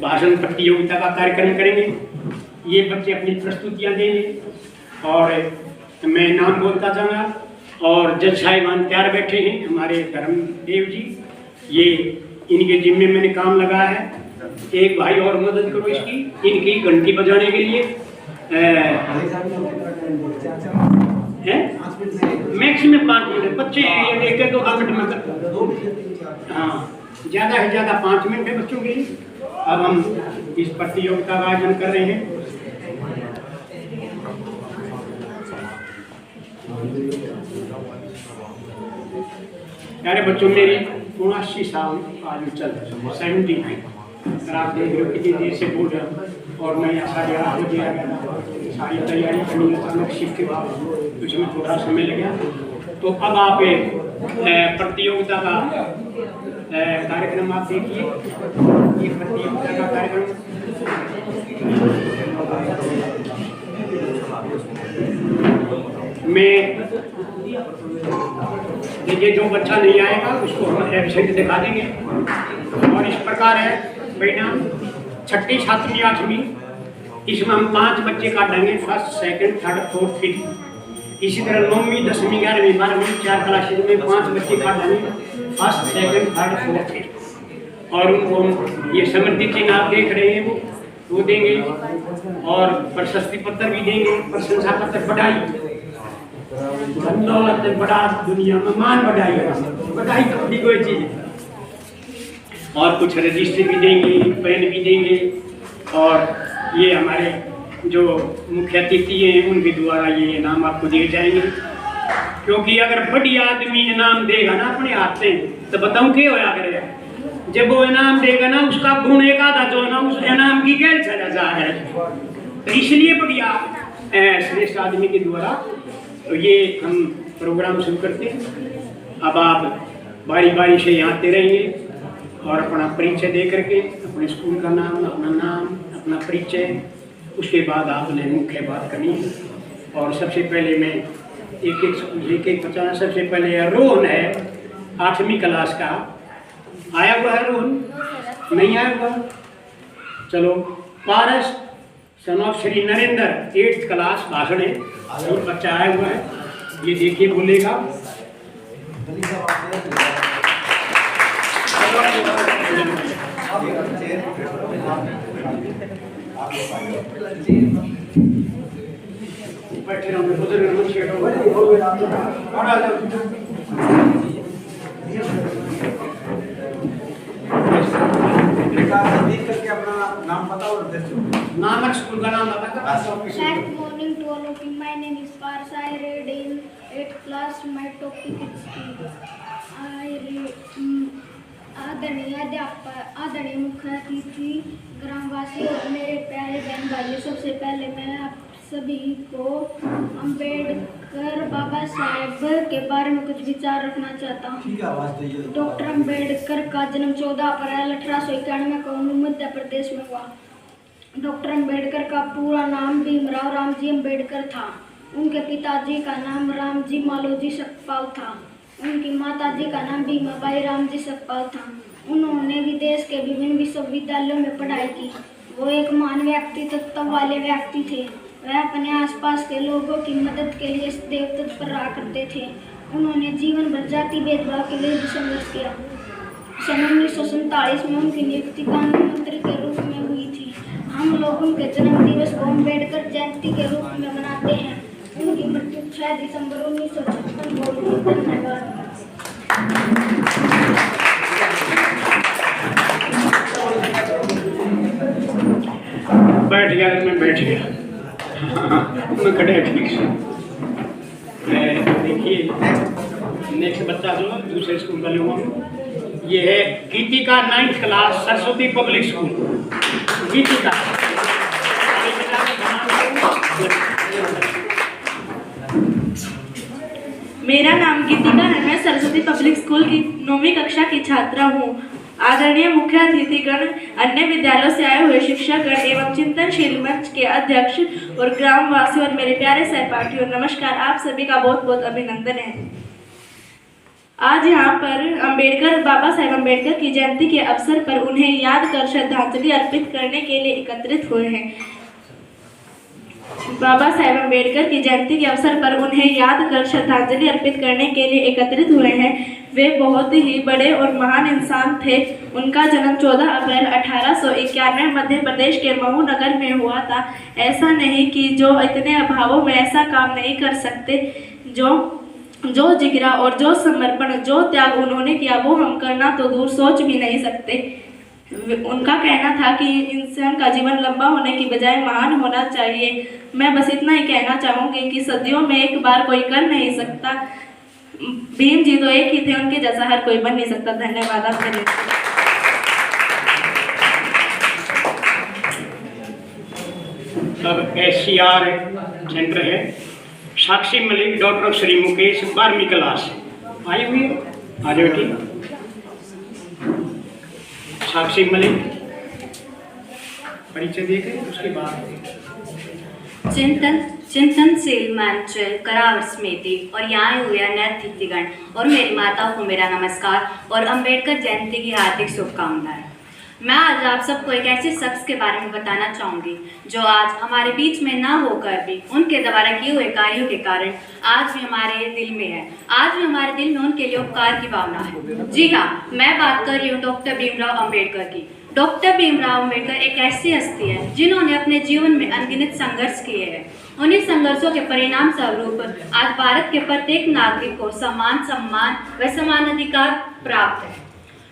भाषण प्रतियोगिता का कार्यक्रम करेंगे। ये बच्चे अपनी प्रस्तुतियाँ देंगे और मैं नाम बोलता जाऊँगा। और जज साहिबान तैयार बैठे हैं, हमारे धर्मदेव जी, ये इनके जिम्मे मैंने काम लगाया है। एक भाई और मदद करो इसकी, इनकी घंटी बजाने के लिए मैक्सिमम 5 मिनट, बच्चे एक एक 2 मिनट में कर, हाँ ज़्यादा से ज़्यादा 5 मिनट है बच्चों के लिए। अब हम इस प्रतियोगिता का आयोजन कर रहे हैं। प्यारे बच्चों, मेरी 79 साल आयु चल रही है, 79। अगर आप देख रहे हो कितनी देर से बोल रहा हूँ और मैं यहाँ सारी रात हो गया, सारी तैयारी करनी अचानक शिफ्ट के बाद कुछ में थोड़ा समय लग गया। तो अब आप प्रतियोगिता का कार्यक्रम आप देखिए। ये प्रतियोगिता का कार्यक्रम में देखिए, जो बच्चा नहीं आएगा उसको हम एब्सेंट दिखा देंगे। और इस प्रकार है बेटा, 6ठी 7वीं 8वीं, इसमें हम 5 बच्चे काटेंगे, 1st, 2nd, 3rd, 4th, 5th। इसी तरह 9वीं 10वीं 11वीं 12वीं 4 क्लासेज में 5 बच्चे काटेंगे, 1st, 2nd, 3rd, 4th, 5th। और उनको हम ये समृद्धि चिन्ह आप देख रहे हैं वो देंगे और प्रशस्ति पत्र भी देंगे, प्रशंसा पत्र, बधाई, दौलत बड़ा दुनिया में मान बढ़ाई, बढ़ाई तो बड़ी कोई चीज़ है। और कुछ रजिस्ट्री भी देंगे, पेन भी देंगे। और ये हमारे जो मुख्य अतिथि हैं उनके द्वारा ये इनाम आपको दिए जाएंगे। क्योंकि अगर बड़ी आदमी इनाम देगा ना अपने हाथ से, तो बताऊँ क्या होया करेगा? जब वो इनाम देगा ना, उसका गुण एक आधा जो है ना, उस इनाम की गैर सजा है। तो इसलिए बढ़िया श्रेष्ठ आदमी के द्वारा तो ये हम प्रोग्राम शुरू करते हैं। अब आप बारी बारी से यहाँ आते रहेंगे और अपना परिचय दे करके अपने स्कूल का नाम, अपना परिचय, उसके बाद आपने मुख्य बात करनी है। और सबसे पहले मैं एक बच्चा, सबसे पहले रोहन है 8वीं क्लास का, आया हुआ है रोहन? नहीं आया हुआ? चलो, Paras son of Shri Narendra 8th class भाषण है, और बच्चा आया हुआ है, ये देखिए बोलेगा। बैठे रहो, करके अपना नाम बताओ और नाम स्कूल का नाम बता। Good morning to all of you. My name is Pars. I read in 8th class. My topic is tea. I read आदरणीय अध्यापक, आदरणीय मुख्य अतिथि, ग्रामवासी और मेरे प्यारे बहन भाइयों, सबसे पहले मैं आप सभी को अम्बेडकर बाबा साहेब के बारे में कुछ विचार रखना चाहता हूँ। डॉक्टर अम्बेडकर का जन्म 14 अप्रैल 1891 को मध्य प्रदेश में हुआ। डॉक्टर अम्बेडकर का पूरा नाम भीमराव रामजी अम्बेडकर था। उनके पिताजी का नाम रामजी मालोजी सकपाल था। उनकी माताजी का नाम भीमाबाई रामजी सकपाल था। उन्होंने विदेश के विभिन्न विश्वविद्यालयों में पढ़ाई की। वो एक महान व्यक्तित्व वाले व्यक्ति थे। वह अपने आसपास के लोगों की मदद के लिए सदैव तत्पर रहा करते थे। उन्होंने जीवन भर जाति भेदभाव के लिए संघर्ष किया। सन 1947 में उनकी नियुक्ति कानून मंत्री के रूप में हुई थी। हम लोग उनके जन्म दिवस को अम्बेडकर जयंती के रूप में मनाते हैं। उनकी मृत्यु 6 दिसंबर 1956 को हुई। धन्यवाद। बैठ गया, मैं बैठ गया, मैं खड़े ठीक से। देखिए, नेक्स्ट बच्चा जो दूसरे स्कूल का लोगों, ये है Geetika 9th class, Saraswati public school. Geetika मेरा नाम गीतिका है। मैं सरस्वती पब्लिक स्कूल की 9वीं कक्षा की छात्रा हूँ। आदरणीय मुख्य अतिथिगण, अन्य विद्यालयों से आए हुए शिक्षकगण एवं चिंतनशील मंच के अध्यक्ष और ग्रामवासी और मेरे प्यारे सहपाठियों, नमस्कार। आप सभी का बहुत बहुत अभिनंदन है। आज यहाँ पर बाबा साहेब अम्बेडकर की जयंती के अवसर पर उन्हें याद कर श्रद्धांजलि अर्पित करने के लिए एकत्रित हुए हैं। बाबा साहेब अम्बेडकर की जयंती के अवसर पर उन्हें याद कर श्रद्धांजलि अर्पित करने के लिए एकत्रित हुए हैं। वे बहुत ही बड़े और महान इंसान थे। उनका जन्म 14 अप्रैल 1891 मध्य प्रदेश के महू नगर में हुआ था। ऐसा नहीं कि जो इतने अभावों में ऐसा काम नहीं कर सकते, जो जिगरा और जो समर्पण, जो त्याग उन्होंने किया वो हम करना तो दूर सोच भी नहीं सकते। उनका कहना था कि इंसान का जीवन लंबा होने की बजाय महान होना चाहिए। मैं बस इतना ही कहना चाहूँगी कि सदियों में एक बार कोई कर नहीं सकता। भीम जी तो एक ही थे, उनके जैसा हर कोई बन नहीं सकता। धन्यवाद आपके लिए। अब SCR सेंटर है। साक्षी मलिक, डॉक्टर श्री मुकेश, 12वीं क्लास आई हुई है। आ जाओ बेटी। साक्षी मलिक परिचय देकर उसके बाद चिंतनशील मंच करावर समिति और यहाँ हुए अन्य अतिथिगण और मेरी माताओं को मेरा नमस्कार और अंबेडकर जयंती की हार्दिक शुभकामनाएं। मैं आज आप सबको एक ऐसे शख्स के बारे में बताना चाहूँगी जो आज हमारे बीच में ना होकर भी उनके द्वारा किए हुए कार्यों के कारण आज भी हमारे दिल में है। आज भी हमारे दिल में उनके लिए उपकार की भावना है। जी हाँ, मैं बात कर रही हूँ डॉक्टर भीमराव अम्बेडकर की। डॉक्टर भीमराव अम्बेडकर एक ऐसी हस्ती है जिन्होंने अपने जीवन में अनगिनत संघर्ष किए हैं। उन्हीं संघर्षों के परिणाम स्वरूप आज भारत के प्रत्येक नागरिक को समान सम्मान व समान अधिकार प्राप्त है।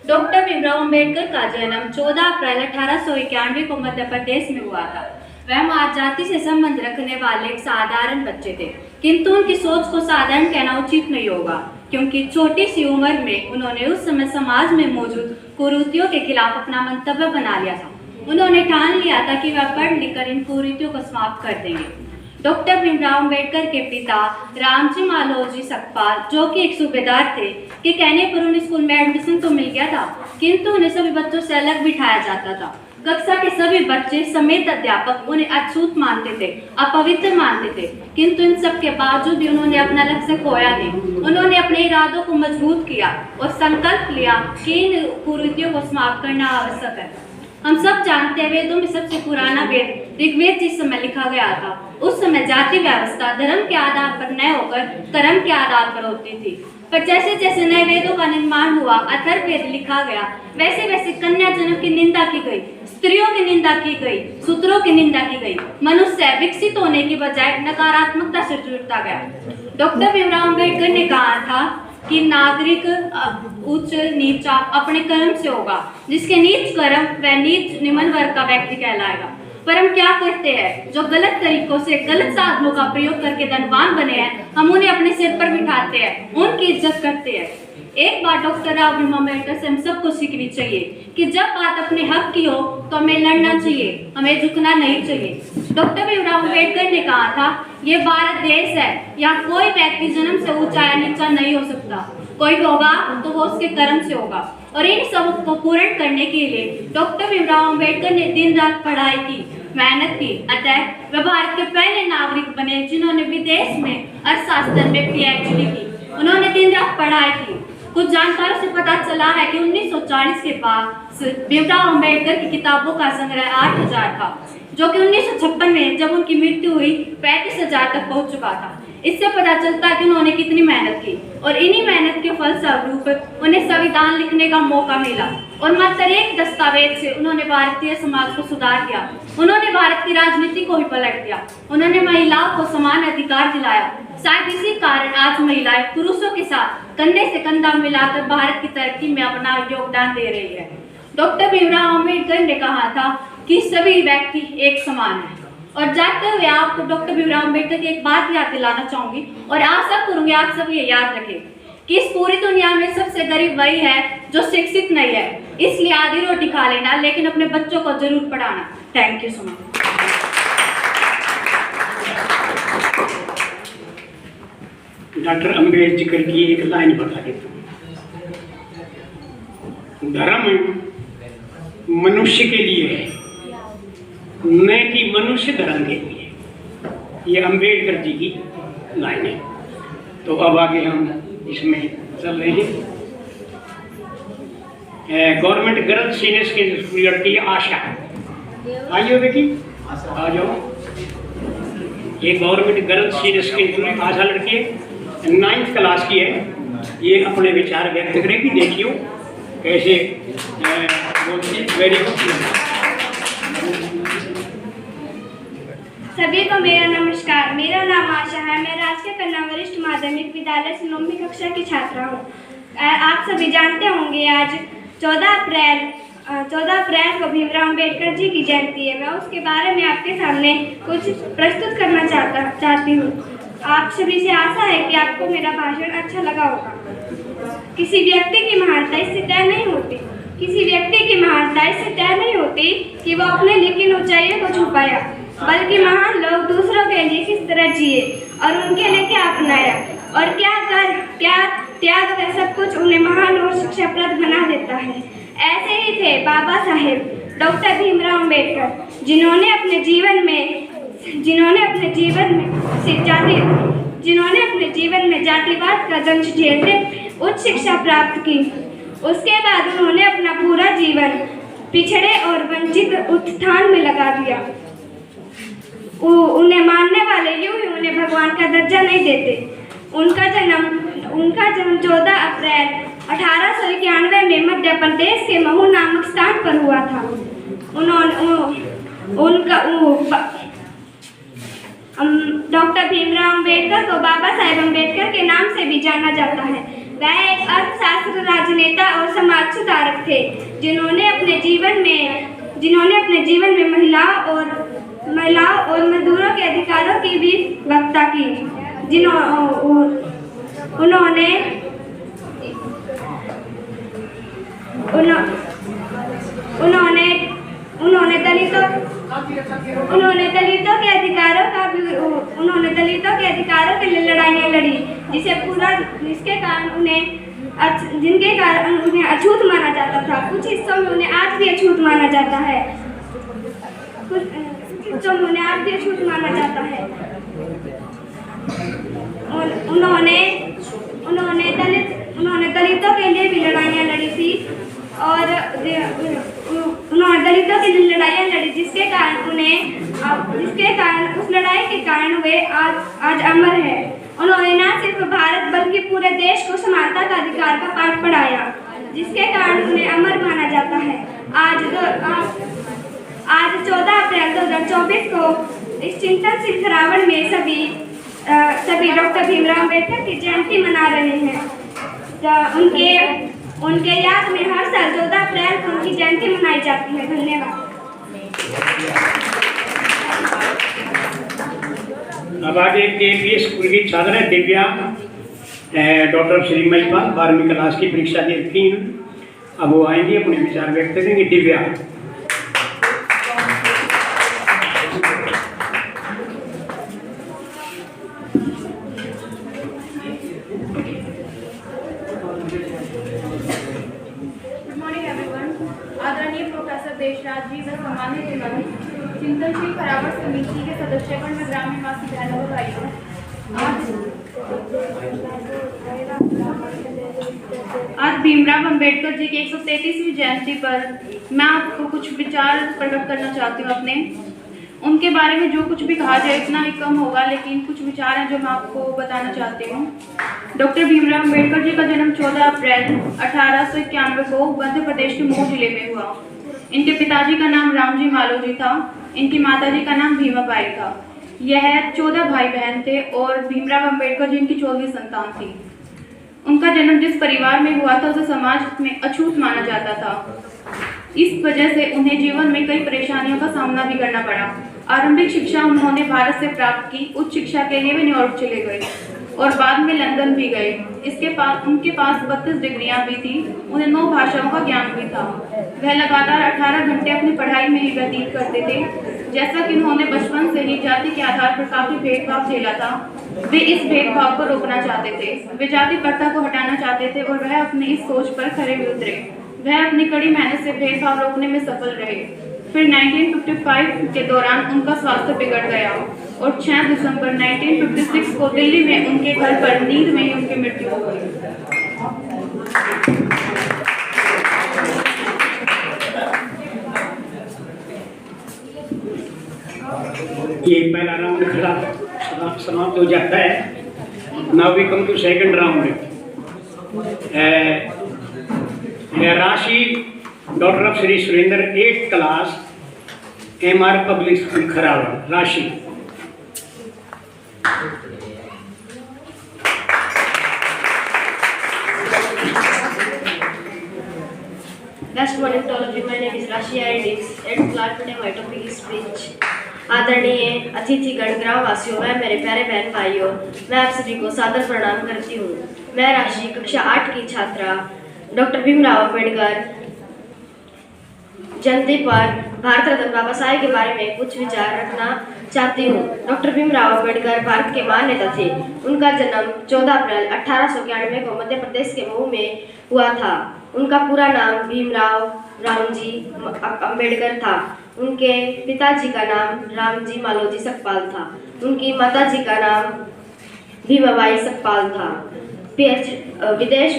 डॉक्टर भीमराव अम्बेडकर का जन्म 14 अप्रैल 1891 को मध्य प्रदेश में हुआ था। वह मात जाति से संबंध रखने वाले एक साधारण बच्चे थे, किंतु उनकी सोच को साधारण कहना उचित नहीं होगा, क्योंकि छोटी सी उम्र में उन्होंने उस समय समाज में मौजूद कुरीतियों के खिलाफ अपना मंतव्य बना लिया था। उन्होंने ठान लिया था कि वह पढ़ लिखकर इन कुरीतियों को समाप्त कर देंगे। डॉक्टर भीमराव अम्बेडकर के पिता रामजी मालोजी सकपाल, जो कि एक सूबेदार थे, के कहने पर उन्हें स्कूल में एडमिशन तो मिल गया था, किंतु उन्हें सभी बच्चों से अलग बिठाया जाता था। कक्षा के सभी बच्चे समेत अध्यापक उन्हें अछूत मानते थे, अपवित्र मानते थे, किंतु इन सब के बावजूद भी उन्होंने अपना लक्ष्य खोया नहीं। उन्होंने अपने इरादों को मजबूत किया और संकल्प लिया कि इन कुरीतियों को समाप्त करना आवश्यक है। हम सब जानते हैं वेदों में सबसे पुराना वेद ऋग्वेद जिस समय लिखा गया था, उस समय जाति व्यवस्था धर्म के आधार पर न होकर कर्म के आधार पर होती थी। पर जैसे जैसे नए वेदों का निर्माण हुआ, अथर्ववेद लिखा गया, वैसे वैसे कन्या जन्म की निंदा की गई, स्त्रियों की निंदा की गई, शूद्रों की निंदा की गई। मनुष्य विकसित होने की बजाय नकारात्मकता से जुड़ता गया। डॉक्टर भीमराव अम्बेडकर ने कहा था कि नागरिक उच्च नीचा अपने कर्म से होगा। जिसके नीच कर्म वह नीच निम्न वर्ग का व्यक्ति कहलाएगा। पर हम क्या करते हैं, जो गलत तरीकों से गलत साधनों का प्रयोग करके धनवान बने हैं, हम उन्हें अपने सिर पर बिठाते हैं, उनकी इज्जत करते हैं। एक बात डॉक्टर भीमराव अम्बेडकर से हम सबको सीखनी चाहिए कि जब बात अपने हक की हो तो हमें लड़ना चाहिए, हमें झुकना नहीं चाहिए। डॉक्टर भीमराव अम्बेडकर ने कहा था, ये भारत देश है, यहाँ कोई व्यक्ति जन्म से ऊंचा या नीचा नहीं हो सकता। कोई होगा तो वो उसके कर्म से होगा। और इन सब को पूर्ण करने के लिए डॉक्टर भीमराव अम्बेडकर ने दिन रात पढ़ाई की, मेहनत की। अतः वे भारत के पहले नागरिक बने जिन्होंने विदेश में अर्थशास्त्र में PhD की। उन्होंने दिन रात पढ़ाई की। कुछ जानकारों से पता चला है कि 1940 के बाद भीमराव अम्बेडकर की किताबों का संग्रह 8000 था, जो कि 1956 में जब उनकी मृत्यु हुई 35,000 तक पहुंच चुका था। इससे पता चलता है कि उन्होंने कितनी मेहनत की और इन्हीं मेहनत के फलस्वरूप उन्हें संविधान लिखने का मौका मिला और मात्र एक दस्तावेज से उन्होंने भारतीय समाज को सुधार दिया। उन्होंने भारत की राजनीति को ही पलट दिया। उन्होंने महिलाओं को समान अधिकार दिलाया। शायद इसी कारण आज महिलाएं पुरुषों के साथ कंधे से कंधा मिलाकर भारत की तरक्की में अपना योगदान दे रही है। डॉक्टर भीमराव अम्बेडकर ने कहा था कि सभी व्यक्ति एक समान है। और जाते हुए आपको डॉक्टर भीमराव अम्बेडकर की एक बात याद दिलाना चाहूंगी और आशा करूंगी आप सब ये याद रखें कि इस पूरी दुनिया में सबसे गरीब वही है जो शिक्षित नहीं है। इसलिए आधी रोटी खा लेना, लेकिन अपने बच्चों को जरूर पढ़ाना। Thank you so much. Doctor Ambedkar की एक लाइन बता देता हूँ। धर्म मनुष्य के लिए है, न कि मनुष्य धर्म के लिए। ये अम्बेडकर जी की लाइन है। तो अब आगे हम इसमें चल रहे हैं। Government girls senior secondary school लड़की आशा, आइए बेटी आ जाओ। ये government girls senior secondary school Asha लड़की 9th क्लास की है। ये अपने विचार व्यक्त करेगी, देखियो कैसे बोलती। Very good. सभी को मेरा नमस्कार। मेरा नाम आशा है। मैं राजकीय कन्या वरिष्ठ माध्यमिक विद्यालय से 9वीं कक्षा की छात्रा हूँ। आप सभी जानते होंगे आज 14 अप्रैल को भीमराव अंबेडकर जी की जयंती है। मैं उसके बारे में आपके सामने कुछ प्रस्तुत करना चाहती हूँ। आप सभी से आशा है कि आपको मेरा भाषण अच्छा लगा होगा। किसी व्यक्ति की महानता इससे तय नहीं होती कि वो अपने लिखी ऊंचाइयों को छुपाया, बल्कि महान लोग दूसरों के लिए किस तरह जिए और उनके लिए क्या अपनाया और क्या त्याग कर सब कुछ उन्हें महान और शिक्षाप्रद बना देता है। ऐसे ही थे बाबा साहेब डॉक्टर भीमराव अंबेडकर, जिन्होंने अपने जीवन में जातिवाद का दंश झेलते उच्च शिक्षा प्राप्त की। उसके बाद उन्होंने अपना पूरा जीवन पिछड़े और वंचित उत्थान में लगा दिया। उन्हें मानने वाले यूं ही उन्हें भगवान का दर्जा नहीं देते। उनका जन्म 14 अप्रैल 1891 में मध्य प्रदेश के महू नामक स्थान पर हुआ था। डॉक्टर भीमराव अंबेडकर को बाबा साहेब अंबेडकर के नाम से भी जाना जाता है। वह एक अर्थशास्त्र, राजनेता और समाज सुधारक थे, जिन्होंने अपने जीवन में महिलाओं और मजदूरों के अधिकारों की भी वक्ता की। उन्होंने दलितों के अधिकारों के लिए लड़ाइयाँ लड़ी, जिनके कारण उन्हें अछूत माना जाता था। कुछ हिस्सों में उन्हें आज भी अछूत माना जाता है। उन्होंने दलितों के लिए भी लड़ाइयाँ लड़ी थी और जिसके कारण उस लड़ाई के कारण वे आज अमर है। उन्होंने न सिर्फ भारत बल्कि पूरे देश को समानता का अधिकार का पाठ पढ़ाया, जिसके कारण उन्हें अमर माना जाता है। आज 14 अप्रैल 2024 को इस चिंतनशील खरावण में सभी डॉक्टर भीमराव अंबेडकर की जयंती मना रहे हैं। उनके याद में हर साल 14 अप्रैल को उनकी जयंती मनाई जाती है। धन्यवाद। अब आगे केवीएस स्कूल की छात्रा है दिव्या, डॉक्टर श्री महिपाल 12वीं क्लास की परीक्षा दे रही हैं। अब वो आएंगी, अपने विचार व्यक्त करेंगे। दिव्या। देशराज जी व सम्मानित चिंतनशील खरावट समिति के सदस्यगण में ग्रामीणवासी बहनों व भाइयों, आज भीमराव अंबेडकर जी की 133वीं जयंती पर मैं आपको कुछ विचार प्रकट करना चाहती हूँ। अपने उनके बारे में जो कुछ भी कहा जाए इतना ही कम होगा, लेकिन कुछ विचार हैं जो मैं आपको बताना चाहती हूँ। डॉक्टर भीमराव अंबेडकर जी का जन्म 14 अप्रैल 1891 को मध्य प्रदेश के महू जिले में हुआ। इनके पिताजी का नाम रामजी मालोजी था। इनकी माताजी का नाम भीमाबाई था। यह 14 भाई बहन थे और भीमराव अंबेडकर जी इनकी 14वीं संतान थी। उनका जन्म जिस परिवार में हुआ था उसे समाज में अछूत माना जाता था। इस वजह से उन्हें जीवन में कई परेशानियों का सामना भी करना पड़ा। आरंभिक शिक्षा उन्होंने भारत से प्राप्त की। उच्च शिक्षा के लिए वे न्यूयॉर्क चले गए और बाद में लंदन भी गए। उनके पास 32 डिग्रियां भी थी। उन्हें 9 भाषाओं का ज्ञान भी था। वह लगातार 18 घंटे अपनी पढ़ाई में ही व्यतीत करते थे। जैसा कि उन्होंने बचपन से ही जाति के आधार पर काफी भेदभाव झेला था, वे इस भेदभाव को रोकना चाहते थे। वे जाति प्रथा को हटाना चाहते थे और वह अपनी इस सोच पर खरे भी उतरे। वह अपनी कड़ी मेहनत से भेदभाव रोकने में सफल रहे। फिर 1955 के दौरान उनका स्वास्थ्य बिगड़ गया और 6 दिसंबर 1956 को दिल्ली में उनके घर पर नींद में ही उनकी मृत्यु हो गई। ये पहला राउंड खड़ा समाप्त हो जाता है। Now we come to second round. Rashi daughter of Shri Surendra 8th class MR public school Kharawad. Rashi Best morning to all of you. My name is Rashi Aridix. 8th class today my topic is speech. आदरणीय अतिथिगण, ग्रामवासियों, मैं मेरे प्यारे बहन भाइयों, मैं आप सभी को सादर प्रणाम करती हूँ। मैं राशि कक्षा 8 की छात्रा डॉक्टर भीमराव अम्बेडकर जयंती पर भारत रत्न बाबा साहेब के बारे में कुछ विचार रखना चाहती हूँ। डॉक्टर भीमराव अम्बेडकर भारत के महान नेता थे। उनका जन्म 14 अप्रैल 1891 को मध्य प्रदेश के महू में हुआ था। उनका पूरा नाम भीमराव रामजी अम्बेडकर था। उनके पिताजी का नाम रामजी मालोजी सकपाल था। उनकी माताजी का नाम भीमाबाई सकपाल था। विदेश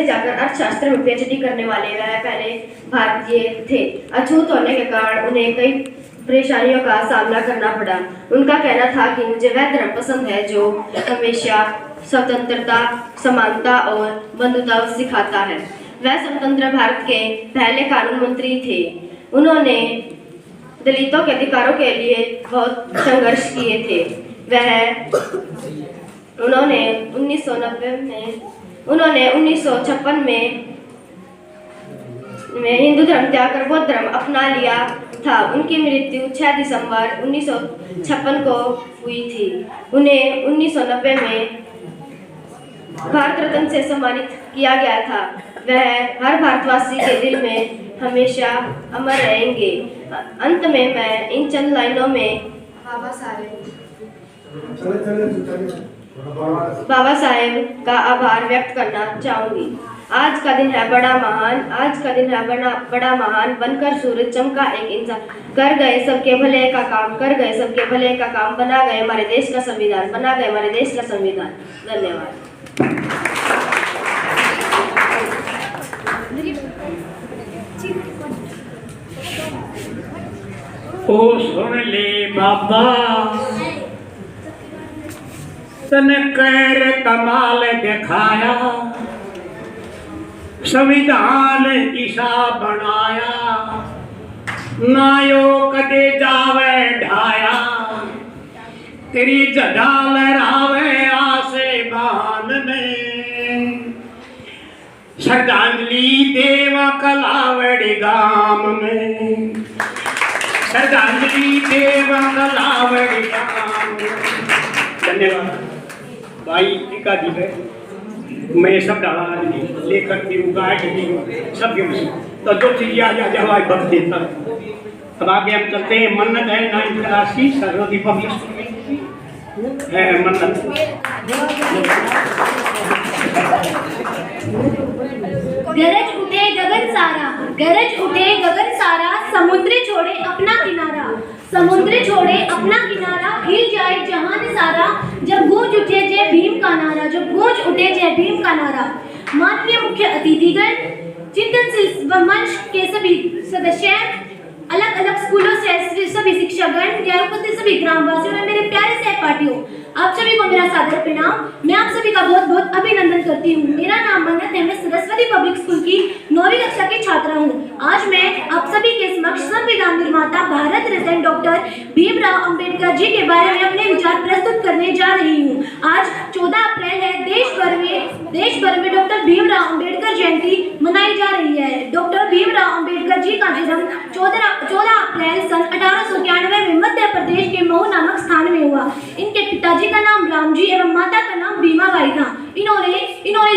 जाकर अर्थशास्त्र में PhD करने वाले वह पहले भारतीय थे। अछूत होने के कारण उन्हें कई परेशानियों का सामना करना पड़ा। उनका कहना था कि मुझे वह धर्म पसंद है जो हमेशा स्वतंत्रता, समानता और बंधुता सिखाता है। वह स्वतंत्र भारत के पहले कानून मंत्री थे। उन्होंने दलितों के अधिकारों के लिए बहुत संघर्ष किए थे। उन्होंने 1956 में हिंदू धर्म त्याग कर बौद्ध धर्म अपना लिया था। उनकी मृत्यु 6 दिसंबर 1956 को हुई थी। उन्हें 1990 में भारत रत्न से सम्मानित किया गया था। वह हर भारतवासी के दिल में हमेशा अमर रहेंगे। अंत में मैं इन चंद लाइनों में बाबा साहेब का आभार व्यक्त करना चाहूंगी। आज का दिन है बड़ा महान, बनकर सूरज चमका एक इंसान, कर गए सबके भले का काम, बना गए हमारे देश का संविधान। धन्यवाद। ओ सुन ले बाबा, तने कर कमाल दिखाया, संविधान ईसा बनाया, नायो कदे जावे ढाया, तेरी जदा लहरावे आसे बान में, श्रद्धांजलि देवा कलावड़ी गाम में, श्रद्धांजलि देवा कलावड़ी गाम में। धन्यवाद भाई टीका जी है। मैं सब डाला लेखक भी हूँ, गायक भी हूँ, सब भी हूँ। तो जो चीज़ आ जवाब बख देता। अब आगे हम चलते हैं। मन्नत है 9th क्लास की, सरस्वती पब्लिक स्कूल है मन्नत। गरज उठे गगन सारा, समुद्र छोड़े अपना किनारा, हिल जाए जहान सारा, जब गूंज उठे जय भीम का नारा। माननीय मुख्य अतिथिगण, चिंतनशील मंच के सभी सदस्य, अलग अलग स्कूलों से सभी शिक्षकगण, ज्ञानपति सभी ग्रामवासियों में मेरे प्यारे सहपाठियों, आप सभी को मेरा सादर प्रणाम। मैं आप सभी का बहुत बहुत अभिनंदन करती हूँ। मेरा नाम मन्नत है। मैं सरस्वती पब्लिक स्कूल की 9वीं कक्षा की छात्रा हूँ। आज मैं आप सभी के समक्ष संविधान निर्माता भारत रत्न डॉक्टर भीमराव अंबेडकर जी के बारे में अपने विचार प्रस्तुत करने जा रही हूँ। आज 14 अप्रैल है। देश भर में डॉक्टर भीमराव अंबेडकर जयंती मनाई जा रही है। डॉक्टर भीमराव अंबेडकर जी का जन्म 14 अप्रैल सन 1891 में मध्य प्रदेश के महू नामक स्थान में हुआ। इनके पिताजी का नाम रामजी एवं माता का नाम भीमाबाई था। इन्होंने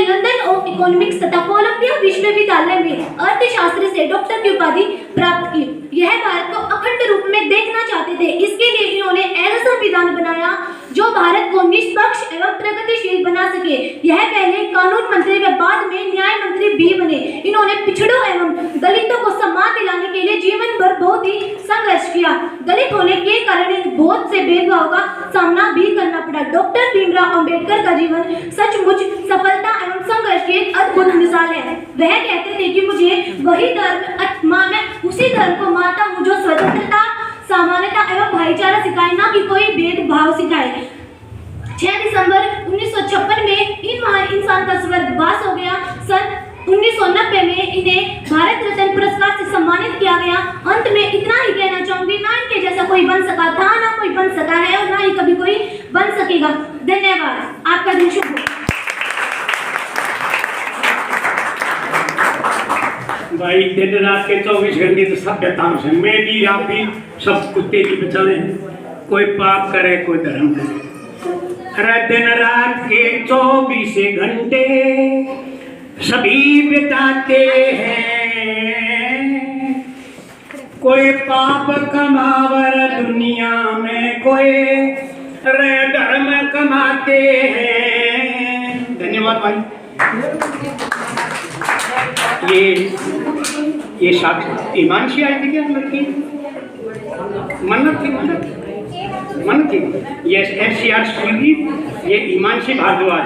लंदन ऑफ इकोनॉमिक्स तथा कोलंबिया विश्वविद्यालय में अर्थशास्त्र से डॉक्टर की उपाधि प्राप्त की। यह भारत को अखंड रूप में देखना चाहते थे। इसके लिए इन्होंने ऐसा संविधान बनाया जो भारत को निष्पक्ष एवं प्रगतिशील बना सके। यह पहले कानून मंत्री व बाद में न्याय मंत्री भी बने। इन्होंने पिछड़ों एवं दलितों को सम्मान दिलाने के लिए जीवन भर बहुत ही संघर्ष किया। दलित होने के कारण इन्हें बहुत से भेदभाव का सामना भी करना पड़ा। डॉक्टर भीमराव अंबेडकर का जीवन सचमुच सफलता एवं संघर्ष की एक अद्भुत मिसाल है। वह कहते थे कि मुझे वही धर्म मैं उसी धर्म को मानता हूँ जो स्वतंत्रता, समानता एवं भाईचारा सिखाए, ना कि कोई भेदभाव सिखाए। 6 दिसंबर 1956 में इन महान इंसान का स्वर्गवास हो गया। सन 1990 में इन्हें भारत रत्न पुरस्कार से सम्मानित किया गया। अंत में इतना ही कहना चाहूंगी, ना इनके जैसा कोई बन सका था, ना कोई बन सका है और ना ही कभी कोई बन सकेगा। धन्यवाद। आपका दिन शुभ हो। भाई दिन रात के 24 घंटे तो सभ्यताओं से मैं भी आप भी सब कुत्ते की बचावे, कोई पाप करे कोई धर्म करे। अरे दिन रात के 24 घंटे सभी बिताते हैं, कोई पाप कमावर दुनिया में, कोई धर्म कमाते हैं। धन्यवाद भाई। ये साक्ष ईमानशी आई थी क्या लड़की? मन्नत थी। यस, FCR स्कूल की ये ईमानशी भारद्वाज।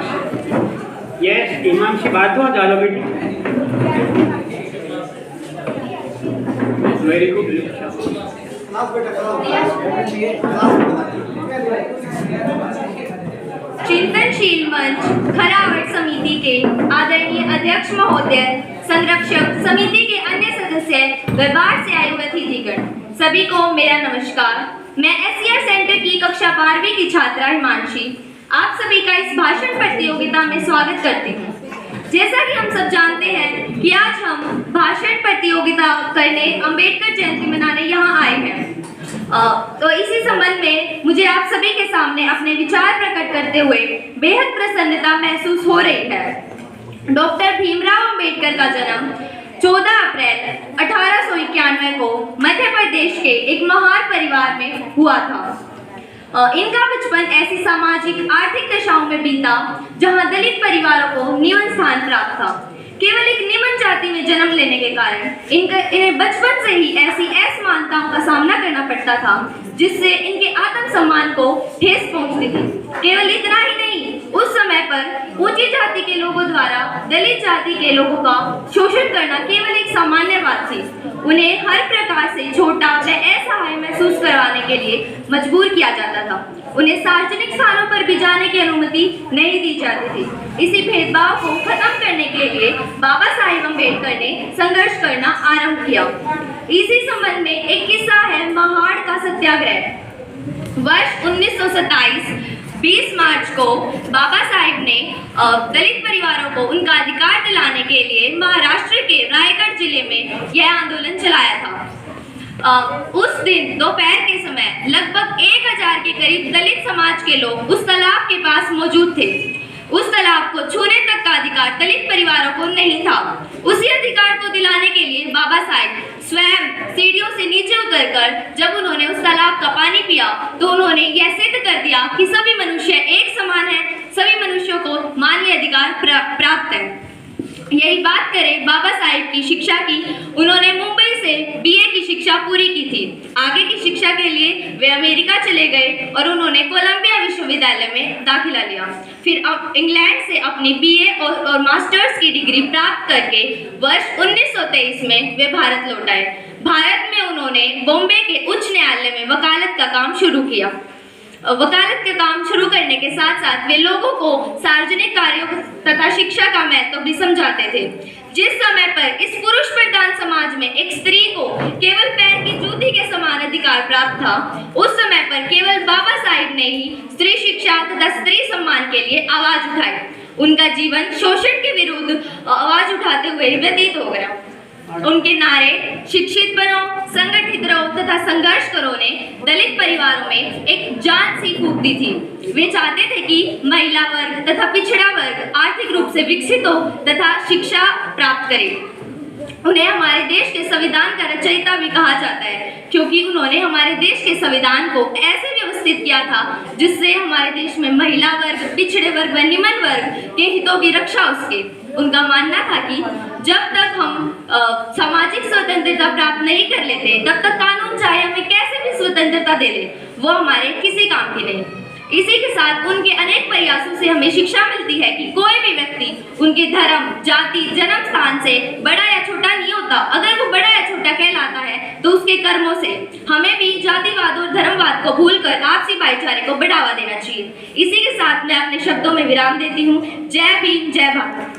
यस, ईमानशी भारद्वाज। आ जाओ बेटी। Very good. चिंतनशील मंच खरावट समिति के आदरणीय अध्यक्ष महोदय, संरक्षक समिति के अन्य सदस्य व बाहर से आए हुए अतिथिगण, सभी को मेरा नमस्कार। मैं SCR सेंटर की कक्षा 12वीं की छात्रा हिमांशी आप सभी का इस भाषण प्रतियोगिता में स्वागत करती हूँ। जैसा कि हम सब जानते हैं कि आज हम भाषण प्रतियोगिता करने, अंबेडकर जयंती मनाने यहाँ आए हैं। तो इसी संबंध में मुझे आप सभी के सामने अपने विचार प्रकट करते हुए बेहद प्रसन्नता महसूस हो रही है। डॉक्टर भीमराव अंबेडकर का जन्म 14 अप्रैल 1891 को मध्य प्रदेश के एक महार परिवार में हुआ था। इनका बचपन ऐसी सामाजिक आर्थिक दशाओं में बीता जहां दलित परिवारों को निम्न स्थान प्राप्त था। केवल एक निम्न जाति में जन्म लेने के कारण इन्हें बचपन से ही ऐसी असमानताओं का सामना करना पड़ता था जिससे इनके आत्मसम्मान को ठेस पहुंचती थी। केवल इतना ही नहीं, उस समय पर ऊंची जाति के लोगों द्वारा दलित जाति के लोगों का शोषण करना केवल एक सामान्य बात थी। उन्हें हर प्रकार से छोटा व असहाय महसूस करवाने के लिए मजबूर किया जाता था। उन्हें सार्वजनिक स्थानों पर भी जाने की अनुमति नहीं दी जाती थी। इसी भेदभाव को खत्म करने के लिए बाबा साहेब अम्बेडकर ने संघर्ष करना आरंभ किया। इसी संबंध में एक किस्सा है महाड़ का सत्याग्रह। वर्ष 1927 20 मार्च को बाबा साहेब ने दलित परिवारों को उनका अधिकार दिलाने के लिए महाराष्ट्र के रायगढ़ जिले में यह आंदोलन चलाया था। उस दिन दोपहर के समय लगभग 1000 के करीब दलित समाज के लोग उस तालाब के पास मौजूद थे। उस तालाब को छूने तक का अधिकार दलित परिवारों को नहीं था। उसी अधिकार को दिलाने के लिए बाबा साहेब स्वयं सीढ़ियों से नीचे उतरकर जब उन्होंने उस तालाब का पानी पिया तो उन्होंने यह सिद्ध कर दिया कि सभी मनुष्य एक समान हैं, सभी मनुष्यों को मानवीय अधिकार प्राप्त है। यही बात करें बाबा साहेब की शिक्षा की, उन्होंने मुंबई से BA की शिक्षा पूरी की थी। आगे की शिक्षा के लिए वे अमेरिका चले गए और उन्होंने कोलंबिया विश्वविद्यालय में दाखिला लिया। फिर अब इंग्लैंड से अपनी BA और मास्टर्स की डिग्री प्राप्त करके वर्ष 1923 में वे भारत लौट आए। भारत में उन्होंने बॉम्बे के उच्च न्यायालय में वकालत का काम शुरू किया। वकालत का काम शुरू करने के साथ साथ वे लोगों को सार्वजनिक कार्यों तथा शिक्षा का महत्व भी समझाते थे। जिस समय पर इस पुरुष प्रधान समाज में एक स्त्री को केवल पैर की जूती के समान अधिकार प्राप्त था, उस समय पर केवल बाबा साहिब ने ही स्त्री शिक्षा तथा स्त्री सम्मान के लिए आवाज उठाई। उनका जीवन शोषण के विरुद्ध आवाज उठाते हुए व्यतीत हो गया। उनके नारे शिक्षित बनो, संगठित रहो तथा संघर्ष करो ने दलित परिवारों में एक जान सी फूंक दी थी। वे चाहते थे कि महिला वर्ग तथा पिछड़ा वर्ग आर्थिक रूप से विकसित हो तथा शिक्षा प्राप्त करे। उन्हें हमारे देश के संविधान का रचयिता भी कहा जाता है क्योंकि उन्होंने हमारे देश के संविधान को ऐसे व्यवस्थित उपस्थित किया था, जिससे हमारे देश में महिला वर्ग, पिछड़े वर्ग व निम्न वर्ग के हितों की रक्षा हो सके। उनका मानना था कि जब तक हम सामाजिक स्वतंत्रता प्राप्त नहीं कर लेते, तब तक कानून चाहे हमें कैसे भी स्वतंत्रता दे दे, वो हमारे किसी काम की नहीं। इसी के साथ उनके अनेक प्रयासों से हमें शिक्षा मिलती है कि कोई भी व्यक्ति उनके धर्म, जाति, जन्म स्थान से बड़ा या छोटा नहीं होता। अगर वो बड़ा या छोटा कहलाता है तो उसके कर्मों से। हमें भी जातिवाद और धर्मवाद को भूलकर आपसी भाईचारे को बढ़ावा देना चाहिए। इसी के साथ मैं अपने शब्दों में विराम देती हूँ। जय भीम, जय भारत।